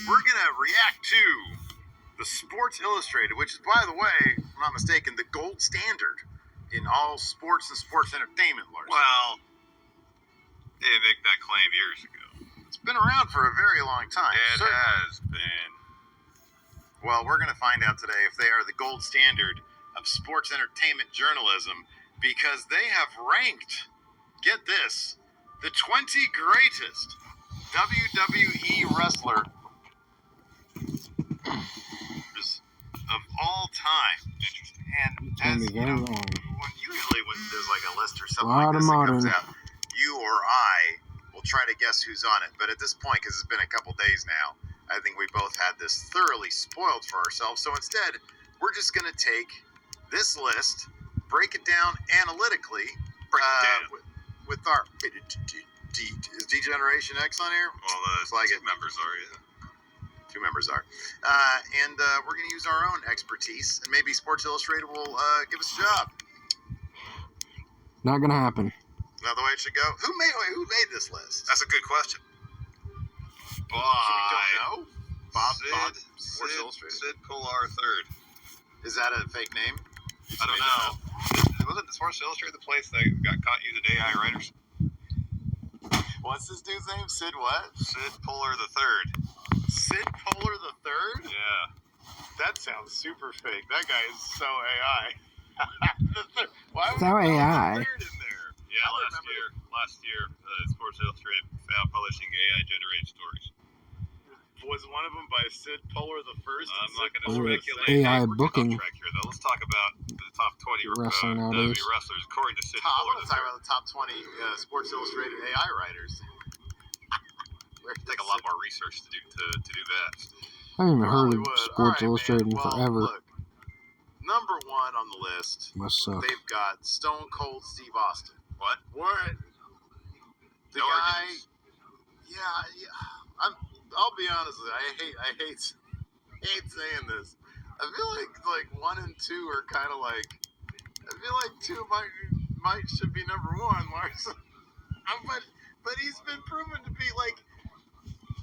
we're gonna react to the Sports Illustrated, which is, by the way, if I'm not mistaken, the gold standard in all sports and sports entertainment, Lars. Well, they make that claim years ago. It's been around for a very long time. It certainly. has been. Well, we're gonna find out today if they are the gold standard of sports entertainment journalism, because they have ranked, get this, the 20 greatest WWE wrestlers of all time. Interesting. And It's gonna as be you very know, long. usually when there's like a list or something Lot like of this that comes modern. out, you or I will try to guess who's on it. But at this point, because it's been a couple days now, I think we both had this thoroughly spoiled for ourselves. So instead, we're just going to take this list, break it down analytically, with our is D-Generation X on here? Well, Looks like two it. members are, yeah. Two members are. And we're going to use our own expertise, and maybe Sports Illustrated will give us a job. Not gonna happen. Is that the way it should go? Who made this list? That's a good question. So we don't know? Bob, Sports Sid, Illustrated. Sid Polar III. Is that a fake name? I don't know. Wasn't Sports Illustrated the place that got caught using AI writers? What's this dude's name? Sid what? Sid Polar III. Sid Polar the Third? Yeah. That sounds super fake. That guy is so AI. Why would So he throw AI. the third in there? Yeah, I last year, Sports Illustrated found publishing AI-generated stories. Was one of them by Sid Polar the First? I'm not going to Polar speculate. AI We're booking. getting off track here, though. Let's talk about the top 20 Wrestling WWE nowadays. wrestlers, according to Sid I Polar want to III. talk about the top 20 Sports Illustrated AI writers. It'd take a lot more research to do that. I haven't even heard of Probably would. Sports All right, Illustrated man. in Well, forever. Look, number one on the list, Must suck. they've got Stone Cold Steve Austin. What? What? The No guy. arguments. Yeah. I'll be honest with you. I hate saying this. I feel like one and two are kind of like. I feel like two might should be number one, Lars. But he's been proven to be like.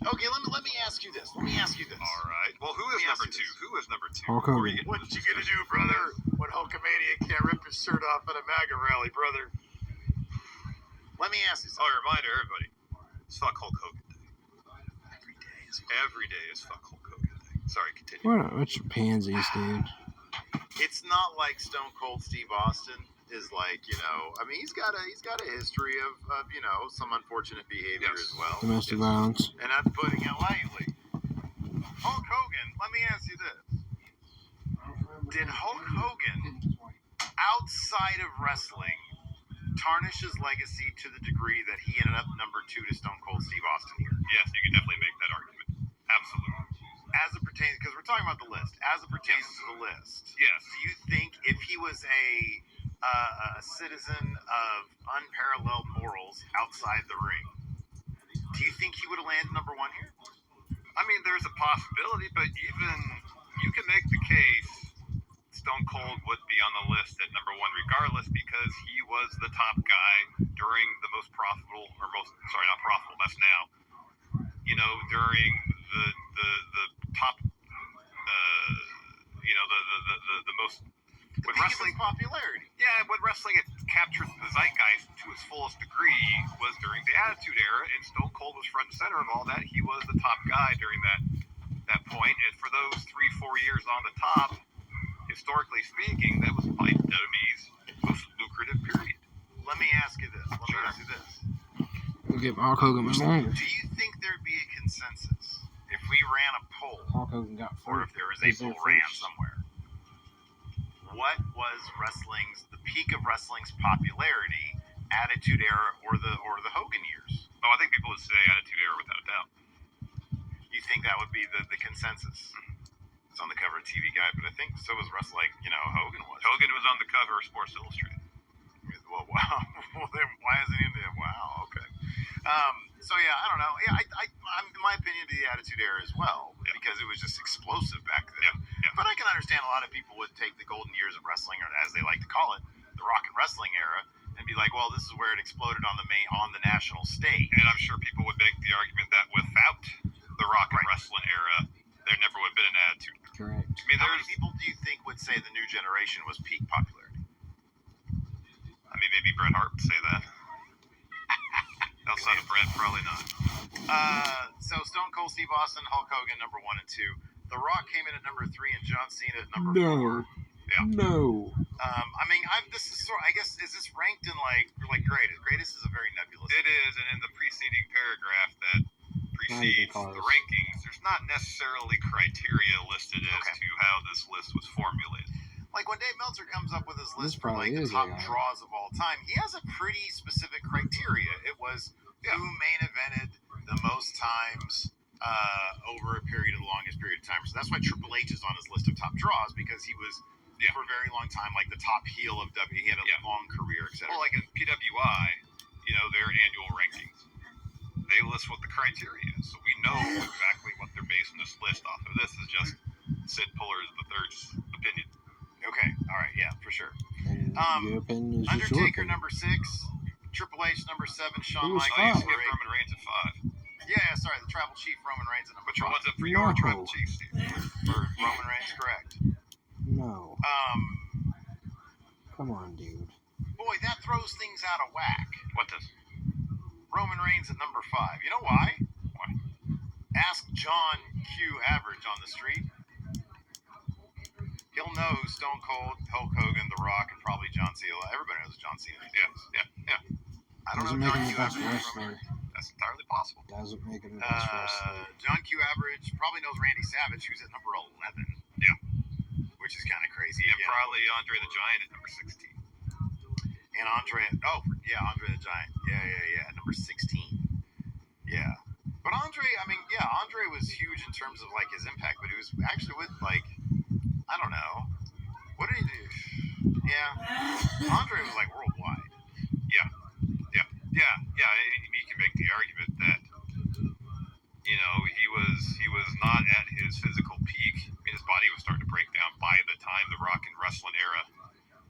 Okay, let me ask you this. All right. Well, who is Let me ask number you two? this. Who is number two? Hulk Who are Hogan. you getting? What you gonna do, brother? When Hulkamania can't rip his shirt off at a MAGA rally, brother? Let me ask you Oh, something. a reminder, everybody. It's fuck Hulk Hogan Day. Every day is Every day is fuck Hulk Hogan Day. Sorry, continue. What a bunch of pansies, dude. It's not like Stone Cold Steve Austin is like, I mean, he's got a history of some unfortunate behavior Yes. as well. Domestic violence. And that's putting it lightly. Hulk Hogan, let me ask you this. Did Hulk Hogan, outside of wrestling, tarnish his legacy to the degree that he ended up number two to Stone Cold Steve Austin here? Yes, you can definitely make that argument. Absolutely. As it pertains, because we're talking about the list, as it pertains to the list, Yes. do you think if he was a citizen of unparalleled morals outside the ring, do you think he would have landed number one here? I mean, there's a possibility, but even you can make the case Stone Cold would be on the list at number one regardless, because he was the top guy during the most profitable, not profitable, that's now, during the top, the most, with wrestling popularity. Yeah, when wrestling had captured the zeitgeist to its fullest degree was during the Attitude Era, and Stone Cold was front and center of all that. He was the top guy during that point, and for those 3-4 years on the top, historically speaking, that was probably WWE's most lucrative period. Let me ask you this. We'll give Hulk Hogan much longer. Do you think there'd be a consensus if we ran a poll, Hulk Hogan got or if there was a poll ran somewhere? What was the peak of wrestling's popularity, Attitude Era or the Hogan years? Oh, I think people would say Attitude Era without a doubt. You think that would be the consensus? It's on the cover of TV Guide, but I think so was Hogan was. Hogan was on the cover of Sports Illustrated. Well, wow. Well, then why isn't he in there? Wow. Okay. So yeah, I don't know. Yeah, I'm in my opinion, the Attitude Era as well, because it was just explosive back then. Yeah. But I can understand a lot of people would take the golden years of wrestling, or as they like to call it, the rock and wrestling era, and be like, well, this is where it exploded on the national stage. And I'm sure people would make the argument that without the rock and wrestling era, How many people do you think would say the New Generation was peak popularity? I mean, maybe Bret Hart would say that. Outside of Bret, probably not. So Stone Cold Steve Austin, Hulk Hogan, number 1 and 2. The Rock came in at number 3, and John Cena at number 4. Yeah. No. I mean, this is sort. I guess is this ranked in like greatest? Greatest is a very nebulous. It is, and in the preceding paragraph that precedes the rankings, there's not necessarily criteria listed as to how this list was formulated. Like when Dave Meltzer comes up with his list for probably like the is top AI. draws of all time, he has a pretty specific criteria. It was who main evented the most times over a period of the longest period of time. So that's why Triple H is on his list of top draws, because he was for a very long time like the top heel of WWE. He had a long career, etc. Well, like in PWI, their annual rankings, they list what the criteria is, so we know exactly what they're basing this list off of. This is just Sid Puller III's opinion. Okay, all right, yeah, for sure. And your opinion is just your Undertaker opinion. number 6, Triple H number 7, Shawn Who was Michaels You number skipped 8. Roman Reigns at 5. Yeah, sorry, the Tribal Chief Roman Reigns at number Which 5. one's up for your No. Tribal Chief, Steve? For Roman Reigns, correct. No. Come on, dude. Boy, that throws things out of whack. What does? Roman Reigns at number 5. You know why? Why? Ask John Q. Average on the street. He'll know who Stone Cold, Hulk Hogan, The Rock, and probably John Cena. Everybody knows John Cena. Yeah. I don't Doesn't know make John him Q. the best Average. wrestler. That's entirely possible. Doesn't make him the best wrestler. John Q. Average probably knows Randy Savage, who's at number 11. Yeah. Which is kind of crazy. And again. probably Andre the Giant at number 16. And Andre the Giant. Yeah, number 16. Yeah. But Andre was huge in terms of like his impact, but he was actually with like, I don't know. What did he do? Yeah. Andre was like worldwide. Yeah. You can make the argument that, he was not at his physical peak. I mean, his body was starting to break down by the time the rock and wrestling era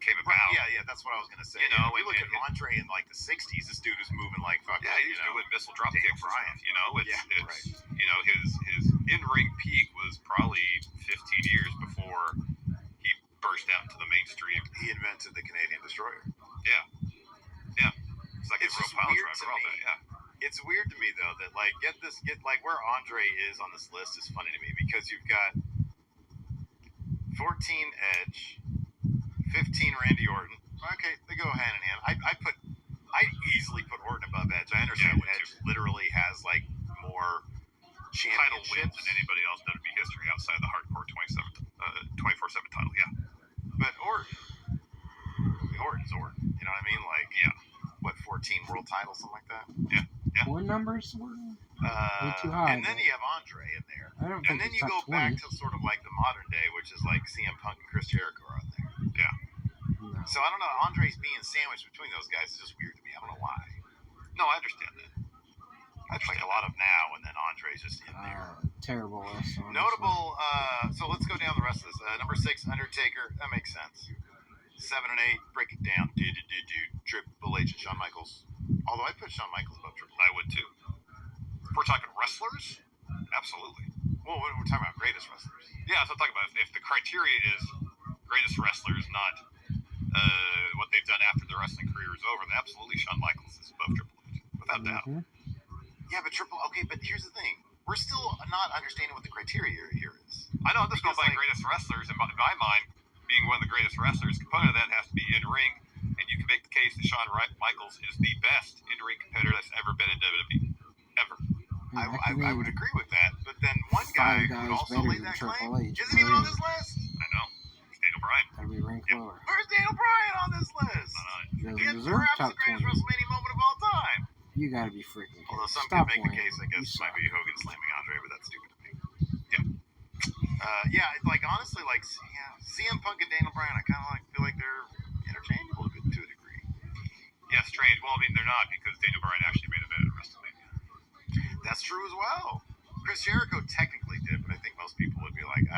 came about. Yeah, that's what I was gonna say. If you look at Andre in like the 60s, this dude was moving like fucking. Yeah, he was doing missile drop Daniel kicks. Bryan. His in-ring peak was probably 15 years before he burst out into the mainstream. He invented the Canadian Destroyer. Yeah. It's like It's a real just pilot weird to driver, all me. that, yeah. It's weird to me though that like where Andre is on this list is funny to me, because you've got 14 Edge, 15 Randy Orton. Okay, they go hand in hand. I easily put Orton above Edge. I understand Edge literally has like more Title wins championships than anybody else in WWE history outside the hardcore 24/7 title, yeah. but Orton's Orton. You know what I mean? Like, what, 14 world titles, something like that? Yeah. What numbers were way too high? And then you have Andre in there. I don't And think then it's you go top 20. back to sort of like the modern day, which is like CM Punk and Chris Jericho are on there. No. So I don't know. Andre's being sandwiched between those guys is just weird to me. I don't know why. No, I understand that. That's like a lot of now, and then Andre's just in there. Terrible list. honestly. Notable. So let's go down the rest of this. Number 6, Undertaker. That makes sense. 7 and 8, break it down. Triple H and Shawn Michaels. Although I put Shawn Michaels above Triple H. I would too. If we're talking wrestlers, absolutely. Well, we're talking about greatest wrestlers. Yeah, so I'm talking about if the criteria is greatest wrestlers, not what they've done after their wrestling career is over, then absolutely Shawn Michaels is above Triple H, without doubt. Mhm. Yeah, but but here's the thing. We're still not understanding what the criteria here is. I know, I'm just going Because, by greatest wrestlers. In my mind, being one of the greatest wrestlers, component of that has to be in-ring, and you can make the case that Shawn Michaels is the best in-ring competitor that's ever been in WWE. Ever. I would agree with that, but then one guy Five who guys also better laid than that Triple claim H. isn't even on this list. I know. It's Daniel Bryan. Gotta be ranked lower. Where's Daniel Bryan on this list? He doesn't It's deserve perhaps top the greatest 20. WrestleMania moment of all time. You gotta be freaking kidding. Although some Stop could make the whining. case, I guess, You might suck. be Hogan slamming Andre, but that's stupid to me. Like honestly, like CM Punk and Daniel Bryan, I kind of feel like they're interchangeable to a degree. Yeah, strange. Well, I mean, they're not, because Daniel Bryan actually made a bet at WrestleMania. That's true as well. Chris Jericho technically did, but I think most people would be like,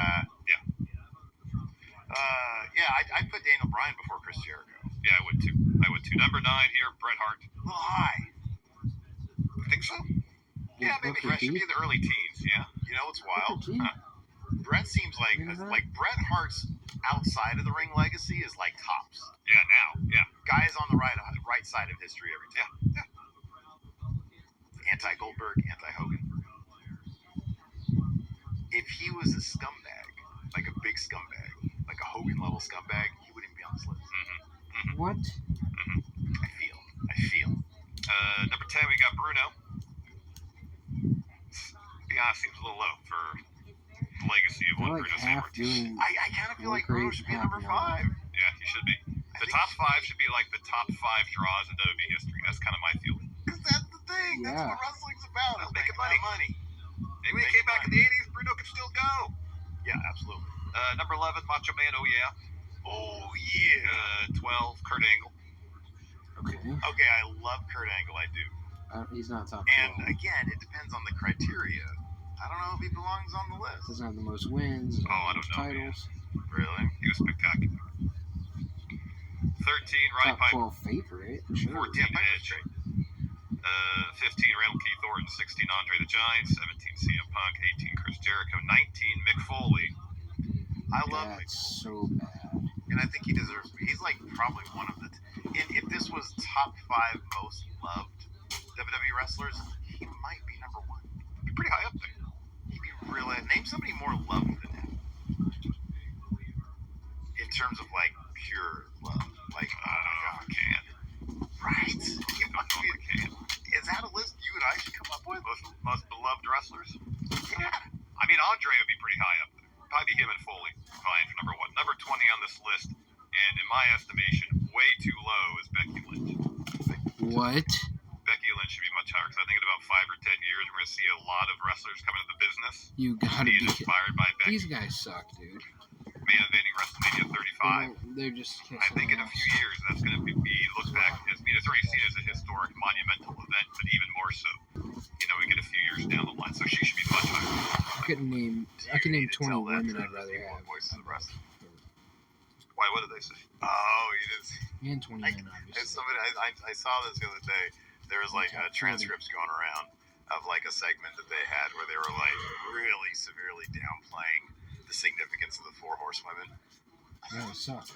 I'd put Daniel Bryan before Chris Jericho. Yeah, I would too. Number 9 here, Bret Hart. A little high. You think so? Yeah, maybe Booker Bret should T? be in the early teens, yeah? You know what's wild? Booker T? Bret seems like Bret Hart's outside of the ring legacy is like tops. Yeah, now. Yeah. Guys on the right side of history every time. Yeah. Anti Goldberg, anti Hogan. If he was a scumbag, like a big scumbag, like a Hogan level scumbag, he wouldn't be on this list. What? I feel. Number 10, we got Bruno. To be honest, seems a little low for the legacy of They're what like Bruno half Sammartino. doing. I kind of feel One like Bruno great should be half number now. 5. Yeah, he should be. The top 5 should be like the top 5 draws in WWE history. That's kind of my feeling. Because that's the thing. That's Yeah. what wrestling's about. It's Making money. Maybe when he came back in the 80s, Bruno could still go. Yeah, absolutely. Number 11, Macho Man, oh yeah. Oh, yeah. 12, Kurt Angle. Okay. Okay, I love Kurt Angle. I do. He's not top And 12. again, it depends on the criteria. I don't know if he belongs on the list. Doesn't have the most wins. Oh, I most don't know, man. titles. Really? He was spectacular. 13, Roddy Top Piper. 12 favorite. Sure. 14, Yeah, Piper's Edge. straight. 15, Randall Keith Orton. 16, Andre the Giant. 17, CM Punk. 18, Chris Jericho. 19, Mick Foley. I love him. That's so bad. And I think he deserves to be. He's like probably one of the. If this was top 5 most loved WWE wrestlers, he might be number 1. Be pretty high up there. He'd be really. Name somebody more loved than him. In terms of like pure love. Like, I don't know if I can. right? I don't know if I can. Is that a list you and I should come up with? Most beloved wrestlers. Yeah. I mean, Andre would be pretty high up there. Probably him and Foley vying for number 1. Number 20 on this list, and in my estimation, way too low, is Becky Lynch. What? Becky Lynch should be much higher, because I think in about 5 or 10 years, we're going to see a lot of wrestlers come into the business You gotta being be kidding. inspired by Becky. These guys suck, dude. Main eventing WrestleMania 35. They're just I think in a few years, that's going to be looked back. I mean, it's already seen as a historic, monumental event, but even more so. You know, we get a few years down the line, so she should be much higher. I could name You 20 need to tell that women to I'd rather the have. Voices of Wrestling. Why? What did they say? Oh, you didn't see. And 20 men, There's obviously. somebody I saw this the other day. There was like transcripts going around of like a segment that they had where they were like really severely downplaying the significance of the 4 horsewomen. Yeah, they suck.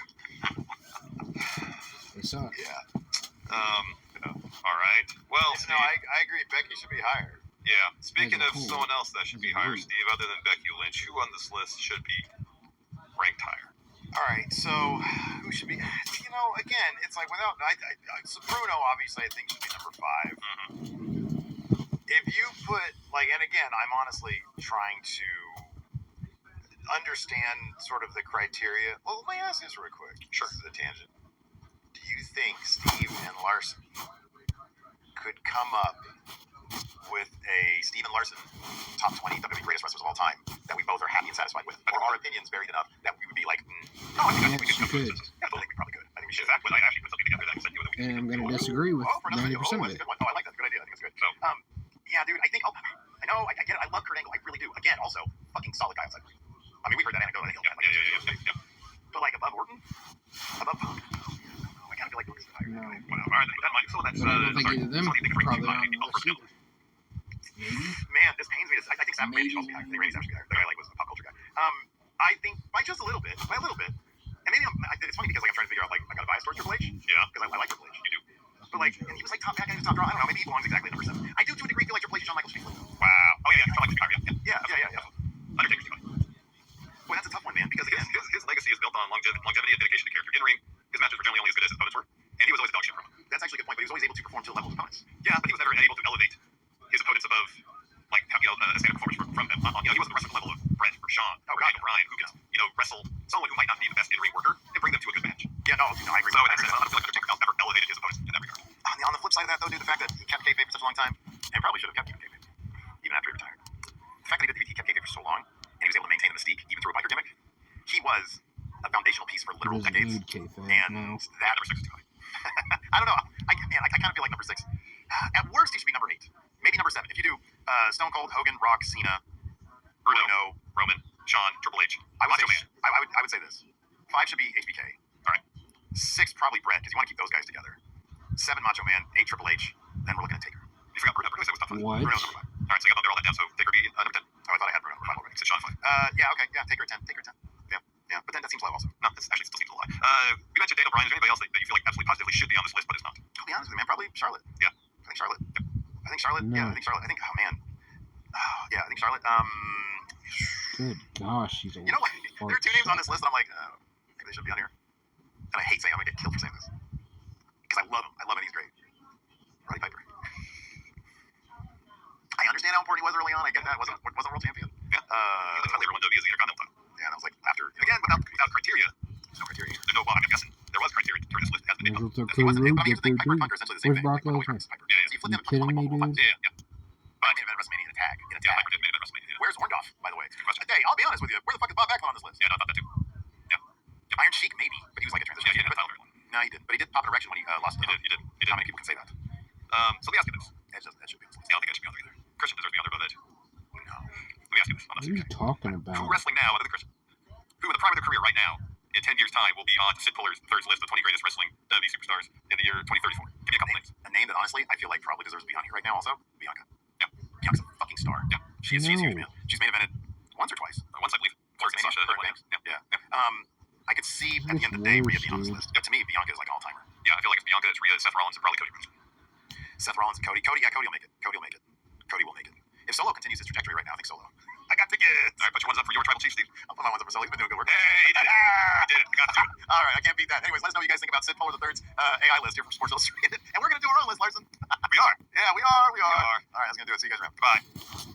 They suck. Yeah. All right. Well, No, Steve, I agree. Becky should be higher. yeah. Speaking As a of whole. someone else that should be As a higher, group. Steve, other than Becky Lynch, who on this list should be ranked higher? All right. So who should be? You know, again, it's like without. So Bruno obviously I think should be number 5. If you put like, and again, I'm honestly trying to understand sort of the criteria. Well, let me ask this real quick. Sure. This is a tangent. Do you think Steve and Larson could come up with a Steve and Larson top 20 WWE greatest wrestlers of all time that we both are happy and satisfied with? Or our opinions varied enough that we would be like, no, I think we Yes, you could. could. Yeah, I think we probably could. I think we should. In fact, when I actually put something together that said you And I'm going to disagree with Oh, for another 90% of that's a it. good one. Oh, I like that. Good idea. I think it's good. So, Yeah, dude, I think I know. I get it. I love Kurt Angle. I really do. Again, also fucking solid guy outside. I mean, we heard that anecdote. yeah. But like above Orton, above Punk, I kind of feel like Orton's higher. No. Well, all right, that might. So that's. But I don't think sorry. either of them Somebody think it's probably right. on the list either. Maybe. Man, this pains me. I think Randy Maybe. should also be higher. I think Randy Savage should be higher. The guy I like was a pop culture guy. I think by just a little bit, and maybe it's funny because like I'm trying to figure out like I got a bias towards Triple H. Yeah. Because I like Triple H. You do. But like, and he was like top bad guy, he was top draw. I don't know. Maybe he belongs exactly at number 7. I do to a degree feel like Triple H is Shawn Michaels' Shawn. Wow. Oh yeah. I like to be higher. Yeah. Undertaker's too high. Boy, that's a tough one, man. Because again, His legacy is built on longevity and dedication to character. In ring, his matches were generally only as good as his opponents were, and he was always a dog shit from him. that's actually a good point. But he was always able to perform to the level of opponents. Yeah, but he was never able to elevate his opponents above, like, a standard performance from them. He wasn't the wrestling level of Bret or Shawn or Daniel Bryan, who could, wrestle someone who might not be the best in-ring worker and bring them to a good match. Yeah, no, I agree. So in that sense, I don't feel like Undertaker ever elevated his opponents in that regard. On the flip side of that, though, dude, the fact that he kept kayfabe for such a long time, and probably should have kept kayfabe even after he retired. The fact that he kept kayfabe for so long, and he was able to maintain the mystique even through a biker gimmick, he was a foundational piece for He literal doesn't decades. need kayfabe And now. that, Number 6 is too high. I don't know. I kind of feel like number 6. At worst, he should be number 8, maybe number 7. If you do Stone Cold, Hogan, Rock, Cena, Bruno, Roman, Shawn, Triple H, Macho Man. I would say this: 5 should be HBK. All right. 6 probably Brett because you want to keep those guys together. 7 Macho Man, 8 Triple H. Then we're looking at Taker. You forgot Bruno. Bruno said was top 5. What? Bruno's number 5. All right, so you got they're all that down. So Taker be number 10. Oh, I thought I had Bruno number 5 already. Said Shawn 5. Yeah, okay, yeah, take her at 10. Take her at 10. Yeah, but then that seems low also. No, it still seems a lie. We mentioned Daniel Bryan. Is there anybody else that you feel like absolutely positively should be on this list, but is not? I'll be honest with you, man. Probably Charlotte. Yeah. I think Charlotte. I think Charlotte. No. Yeah, I think Charlotte. I think. Oh man. Yeah, I think Charlotte. Good gosh, she's a You know what? There are two names on this list that I'm like, maybe they should be on here. And I hate saying I'm gonna get killed for saying this because I love him. I love him. He's great. Roddy Piper. I understand how important he was early on. I get that. Wasn't world champion. Yeah. He like finally everyone knows he is the Intercontinental title. Yeah, and I was like after. Again, without criteria. There's no criteria. There's no. Well, I'm guessing there was criteria to turn this list. It hasn't been Where's named. the He wasn't. I mean, he was the Piper and dude? Punk are essentially the same Where's thing. Brock Like, Lesnar? Piper. Yeah, So you flipped You him and kidding me, dude? Yeah. But I made it at WrestleMania in a tag. In a Yeah, tag. Piper did main event WrestleMania. Yeah. Where's Orndorff, by the way? Good question. Hey, I'll be honest with you. Where the fuck is Bob Backlund on this list? Yeah, no, I thought that too. Iron Sheik, maybe, but he was like a transition. Yeah, he didn't have But- the title very long. No, he didn't. But he did pop an erection when he lost. He did. How many people can say that? So let me ask you this. That should be on this list. Yeah, I don't think that should be on there either. Christian deserves to be on there, but that. No. Let me ask you this. What are you talking Who about? wrestling now, other than Christian? Who in the prime of their career right now, in 10 years' time, will be on Sid Puller's third list of 20 greatest wrestling WWE superstars in the year 2034? Give me a couple names. A name that honestly I feel like probably deserves to be on here right now. Also, Bianca. Yeah. Bianca's a fucking star. Yeah. She's No. huge, man. She's main evented once or twice. Once, I believe. First, Sasha. Perfect Then names. yeah. I could see at the end of the day Rhea being on this Dude. list. But to me, Bianca is like an all-timer. Yeah, I feel like it's Bianca, it's Rhea, Seth Rollins, and probably Cody Rhodes. Seth Rollins and Cody. Cody will make it. Cody will make it. Cody will make it. If Solo continues his trajectory right now, I think Solo. I got tickets. All right, put your ones up for your tribal chief, Steve. I'll put my ones up for Solo. He's been doing good work. Hey, he did it. He did it. I got to do it. All right, I can't beat that. Anyways, let us know what you guys think about Sid Puller III's AI list here from Sports Illustrated. And we're going to do our own list, Larson. We are. Yeah, we are. We are. All right, that's going to do it. See you guys around. Goodbye.